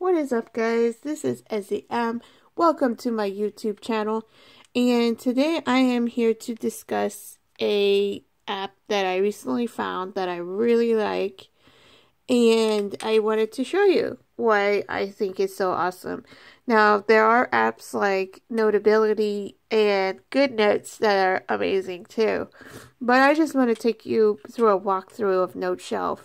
What is up, guys? This is SEM. Welcome to my YouTube channel. And today I am here to discuss a app that I recently found that I really like. And I wanted to show you why I think it's so awesome. Now, there are apps like Notability and GoodNotes that are amazing too. But I just want to take you through a walkthrough of Noteshelf.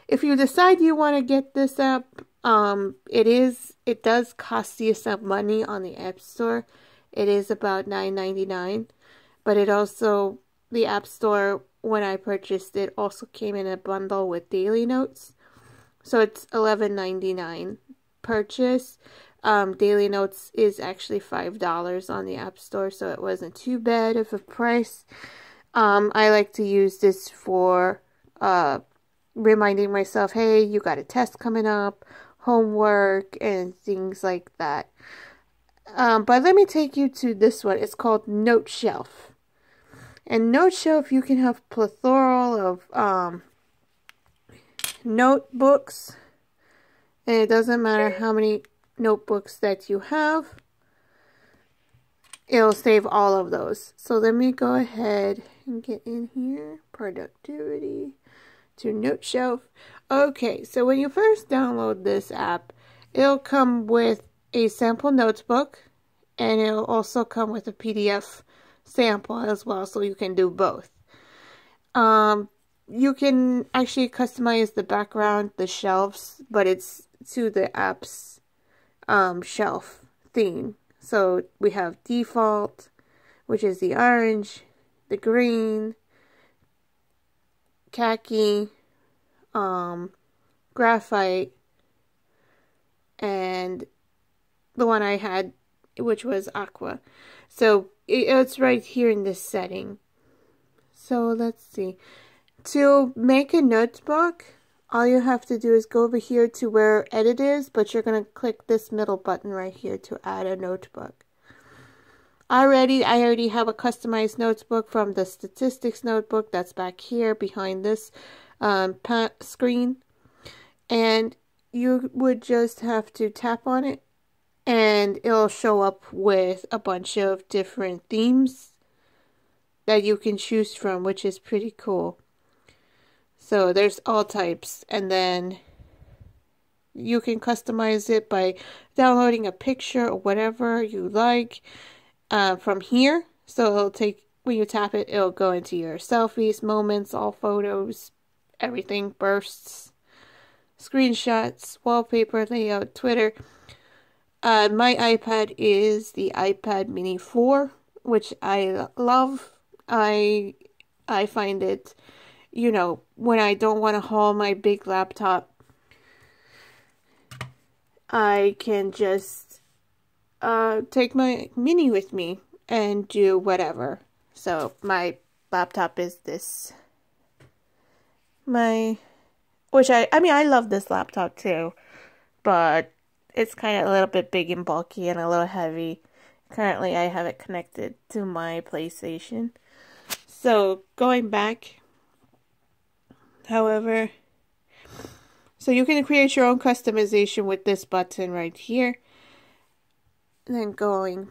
If you decide you want to get this app, it does cost you some money on the App Store. It is about $9.99, but the App Store, when I purchased it, also came in a bundle with Daily Notes, so it's $11.99 purchase. Daily Notes is actually $5 on the App Store, so it wasn't too bad of a price. I like to use this for reminding myself, hey, you got a test coming up, homework, and things like that. But let me take you to this one. It's called Noteshelf. And Noteshelf, you can have plethora of notebooks. And it doesn't matter how many notebooks that you have. It'll save all of those. So let me go ahead and get in here. Productivity. To Noteshelf. Okay, so when you first download this app, it'll come with a sample notebook, and it'll also come with a PDF sample as well, so you can do both. You can actually customize the background, the shelves, but it's to the app's shelf theme. So we have default, which is the orange, the green, khaki, graphite, and the one I had, which was aqua. So it's right here in this setting. So let's see. To make a notebook, all you have to do is go over here to where edit is, but you're going to click this middle button right here to add a notebook. I already have a customized notebook from the statistics notebook that's back here behind this screen, and you would just have to tap on it and it'll show up with a bunch of different themes that you can choose from, which is pretty cool. So there's all types, and then you can customize it by downloading a picture or whatever you like from here. So when you tap it, it'll go into your selfies, moments, all photos, everything, bursts, screenshots, wallpaper, layout, Twitter. My iPad is the iPad Mini 4, which I love. I find it, when I don't want to haul my big laptop, I can just take my Mini with me and do whatever. So my laptop is this. I love this laptop too, but it's kind of a little bit big and bulky and a little heavy. Currently, I have it connected to my PlayStation. So going back, however, so you can create your own customization with this button right here. And then going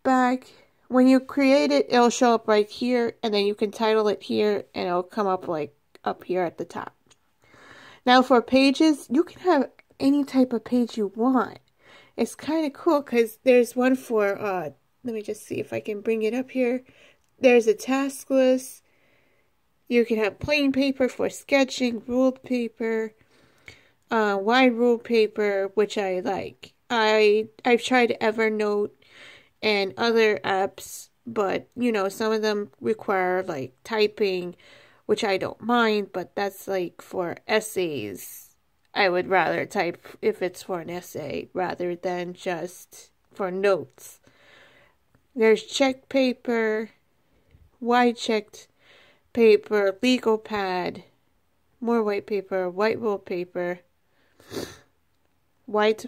back, when you create it, it'll show up right here, and then you can title it here, and it'll come up like up here at the top. Now for pages, you can have any type of page you want. It's kind of cool because there's one for, let me just see if I can bring it up here. There's a task list. You can have plain paper for sketching, ruled paper, wide ruled paper, which I like. I've tried Evernote and other apps, but some of them require like typing, which I don't mind, but that's like for essays. I would rather type if it's for an essay rather than just for notes. There's check paper, wide checked paper, legal pad, more white paper, white ruled paper, wide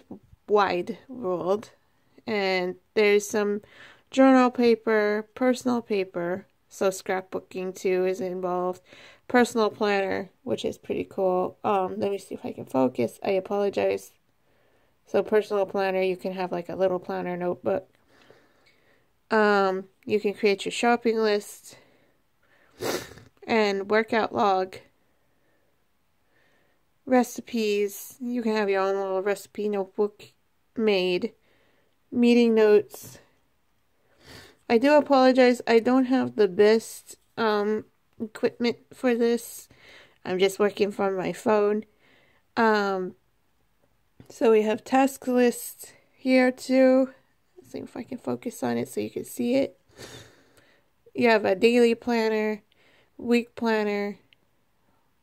ruled, and there's some journal paper, personal paper, so scrapbooking too is involved, personal planner, which is pretty cool. Let me see if I can focus. I apologize. So personal planner, you can have like a little planner notebook. You can create your shopping list and workout log. Recipes. You can have your own little recipe notebook made. Meeting notes. I do apologize. I don't have the best equipment for this. I'm just working from my phone. So we have task list here too. Let's see if I can focus on it so you can see it. You have a daily planner, week planner,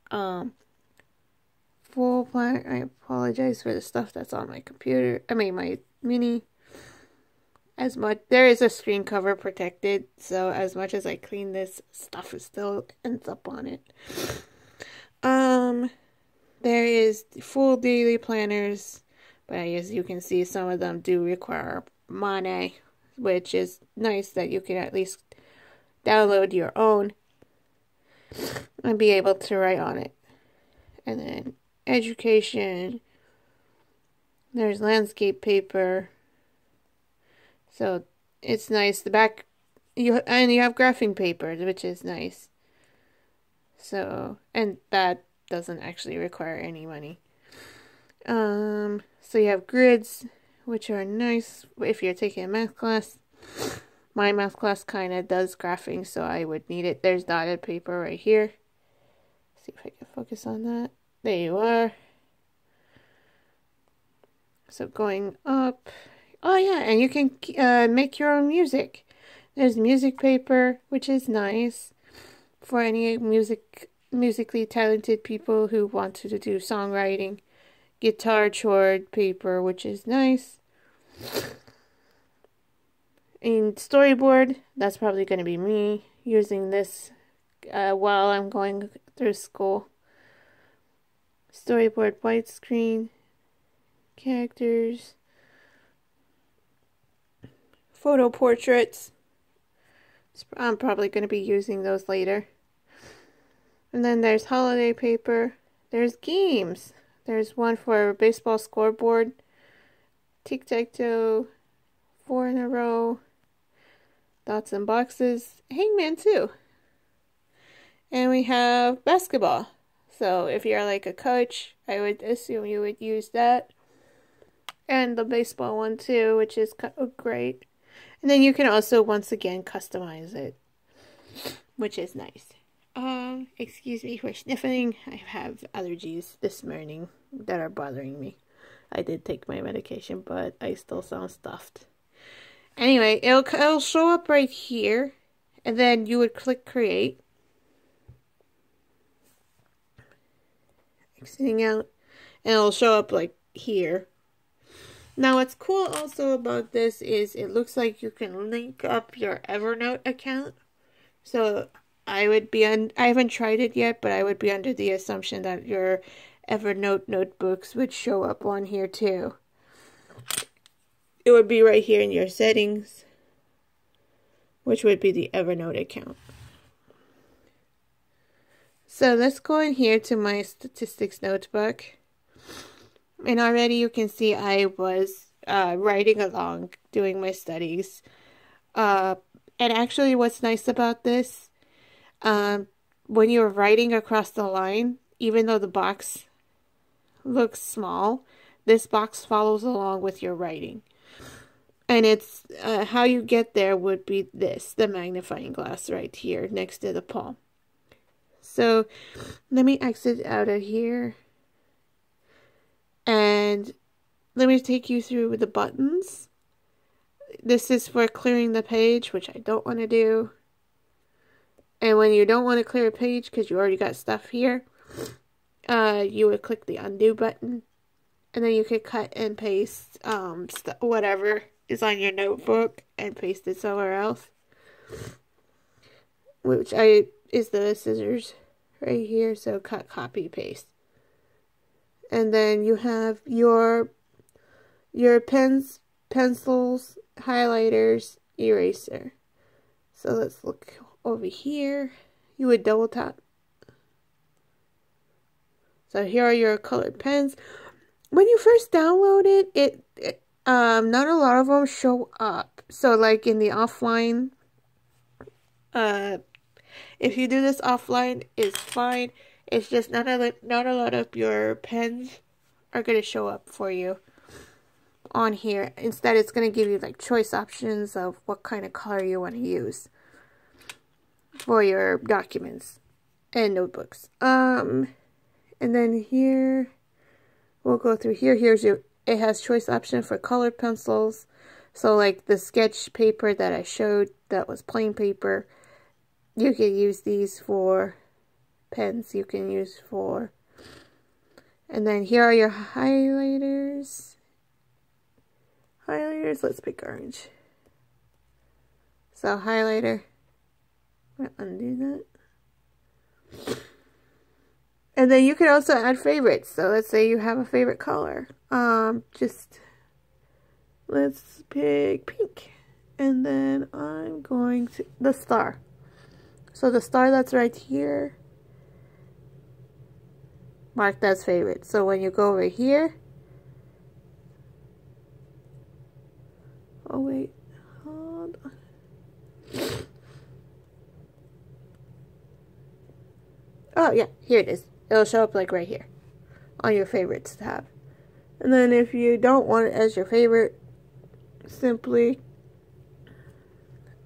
full planner. I apologize for the stuff that's on my computer. I mean my mini. There is a screen cover protected, so as much as I clean this, stuff still ends up on it. There is full daily planners, but as you can see, some of them do require money, which is nice that you can at least download your own and be able to write on it. And then education, there's landscape paper. So it's nice. The back, you have graphing paper, which is nice. So, and that doesn't actually require any money. So you have grids, which are nice if you're taking a math class. My math class kind of does graphing, so I would need it. There's dotted paper right here. See if I can focus on that. There you are. So going up. Oh yeah, and you can make your own music. There's music paper, which is nice for any musically talented people who want to do songwriting. Guitar chord paper, which is nice. And storyboard, that's probably going to be me using this while I'm going through school. Storyboard widescreen, characters. Photo portraits. I'm probably going to be using those later. And then there's holiday paper. There's games. There's one for baseball scoreboard. Tic-tac-toe. 4 in a row. Dots and boxes. Hangman too. And we have basketball. So if you're like a coach, I would assume you would use that. And the baseball one too, which is great. And then you can also, once again, customize it, which is nice. Excuse me for sniffling. I have allergies this morning that are bothering me. I did take my medication, but I still sound stuffed. Anyway, it'll show up right here, and then you would click create. Exiting out, and it'll show up like here. Now, what's cool also about this is it looks like you can link up your Evernote account. So I haven't tried it yet, but I would be under the assumption that your Evernote notebooks would show up on here too. It would be right here in your settings, which would be the Evernote account. So let's go in here to my statistics notebook. And already you can see I was writing along, doing my studies. And actually what's nice about this, when you're writing across the line, even though the box looks small, this box follows along with your writing. And it's how you get there would be this, the magnifying glass right here next to the palm. So let me exit out of here. And let me take you through the buttons. This is for clearing the page, which I don't want to do. And when you don't want to clear a page because you already got stuff here, you would click the undo button. And then you could cut and paste whatever is on your notebook and paste it somewhere else. Which is the scissors right here. So cut, copy, paste. And then you have your pens, pencils, highlighters, eraser. So let's look over here. You would double tap So here are your colored pens. When you first download it, not a lot of them show up. So like in the offline, if you do this offline, it's fine. It's just not a lot of your pens are going to show up for you on here. Instead, it's going to give you like choice options of what kind of color you want to use for your documents and notebooks. And then here, we'll go through here. It has choice option for colored pencils. So like the sketch paper that I showed, that was plain paper. You can use these for pens. You can use for, and then here are your highlighters. Let's pick orange. So highlighter. I'm gonna undo that. And then you can also add favorites. So let's say you have a favorite color. Let's pick pink. And then I'm going to, the star. So the star that's right here, mark that as favorite. So when you go over here, oh wait, hold on. Oh yeah, here it is. It'll show up like right here on your favorites tab. And then if you don't want it as your favorite, simply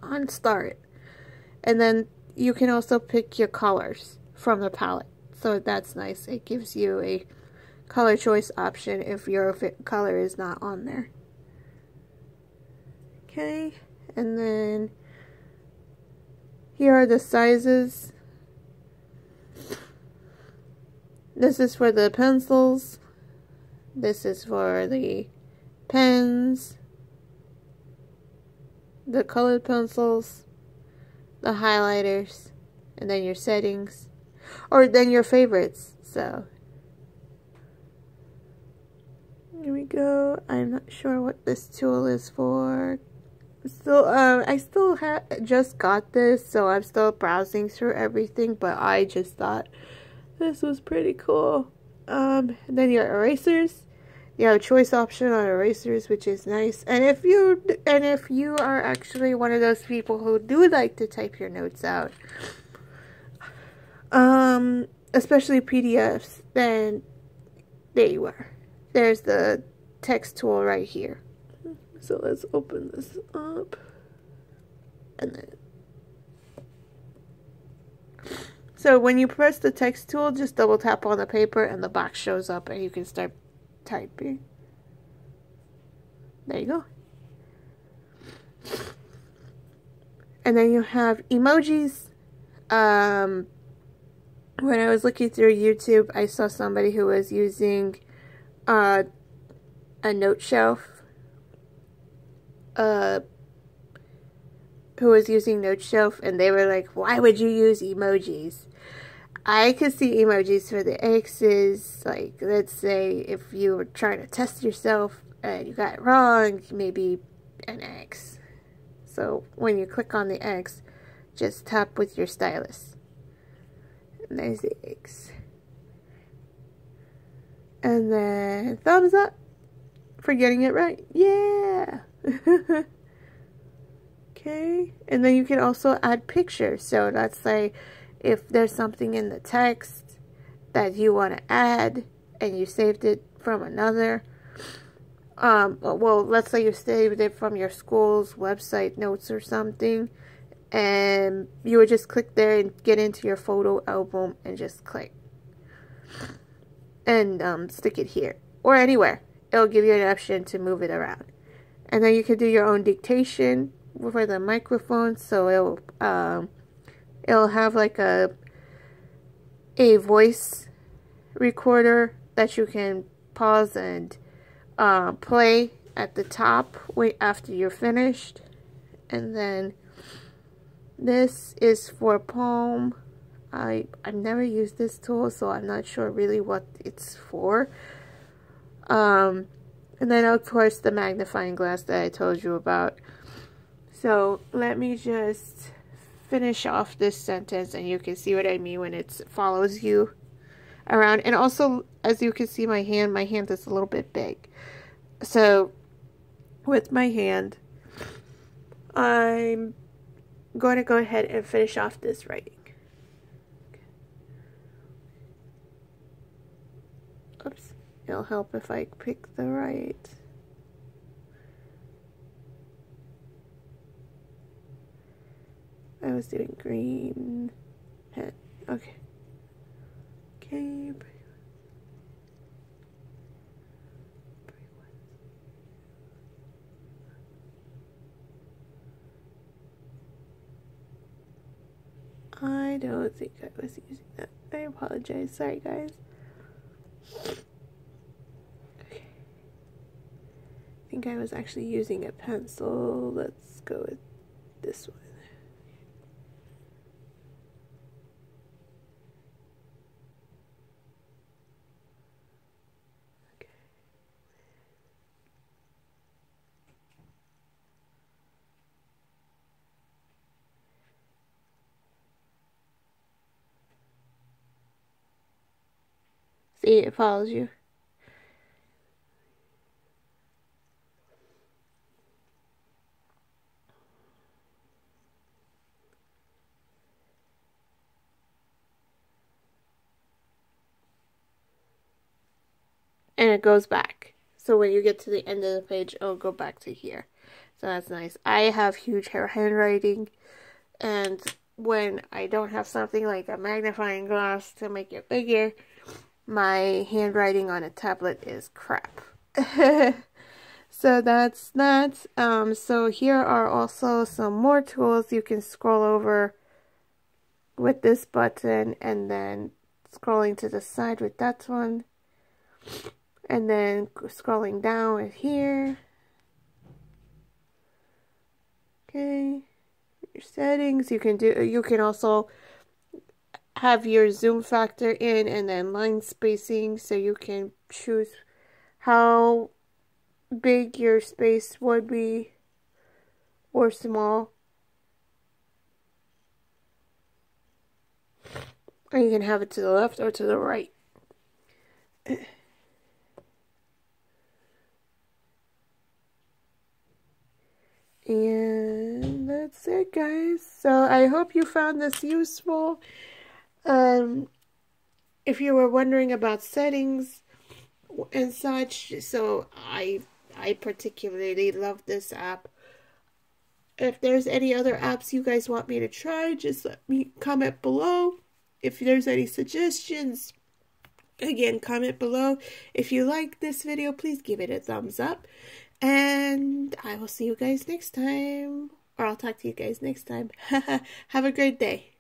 unstar it. And then you can also pick your colors from the palette. So that's nice. It gives you a color choice option if your color is not on there. Okay, and then here are the sizes. This is for the pencils. This is for the pens, the colored pencils, the highlighters, and then your settings, or then your favorites. So here we go. I'm not sure what this tool is for. So I still just got this, so I'm still browsing through everything, but I just thought this was pretty cool. Then your erasers. You have a choice option on erasers, which is nice. And if you are actually one of those people who do like to type your notes out, especially PDFs, then there you are. There's the text tool right here. So let's open this up. And then, so when you press the text tool, just double tap on the paper and the box shows up and you can start typing. There you go. And then you have emojis. When I was looking through YouTube, I saw somebody who was using a Noteshelf. Who was using Noteshelf, and they were like, why would you use emojis? I could see emojis for the X's. Like, let's say if you were trying to test yourself and you got it wrong, maybe an X. So when you click on the X, just tap with your stylus. And there's the X. And then thumbs up for getting it right. Yeah! Okay, and then you can also add pictures. So let's say if there's something in the text that you want to add and you saved it from another, well, let's say you saved it from your school's website notes or something, and you would just click there and get into your photo album and just click and stick it here or anywhere. It'll give you an option to move it around. And then you can do your own dictation for the microphone, so it'll have like a voice recorder that you can pause and play at the top after you're finished. And then this is for Palm. I've never used this tool, so I'm not sure really what it's for. And then of course the magnifying glass that I told you about. So let me just finish off this sentence and you can see what I mean when it follows you around. And also, as you can see my hand is a little bit big. So with my hand, I'm going to go ahead and finish off this writing. Oops, it'll help if I pick the right. I was doing green pen. Okay. Okay. I don't think I was using that. I apologize. Sorry, guys. Okay. I think I was actually using a pencil. Let's go with this one. See, it follows you. And it goes back. So when you get to the end of the page, it'll go back to here. So that's nice. I have huge handwriting, and when I don't have something like a magnifying glass to make it bigger, my handwriting on a tablet is crap. So that's that. So here are also some more tools. You can scroll over with this button, and then scrolling to the side with that one, and then scrolling down with here. Okay, your settings. You can also have your zoom factor in, and then line spacing, so you can choose how big your space would be or small. Or you can have it to the left or to the right. And that's it, guys. So I hope you found this useful. If you were wondering about settings and such, so I particularly love this app. If there's any other apps you guys want me to try, just let me comment below. If there's any suggestions, again, comment below. If you like this video, please give it a thumbs up. And I will see you guys next time. Or I'll talk to you guys next time. Have a great day.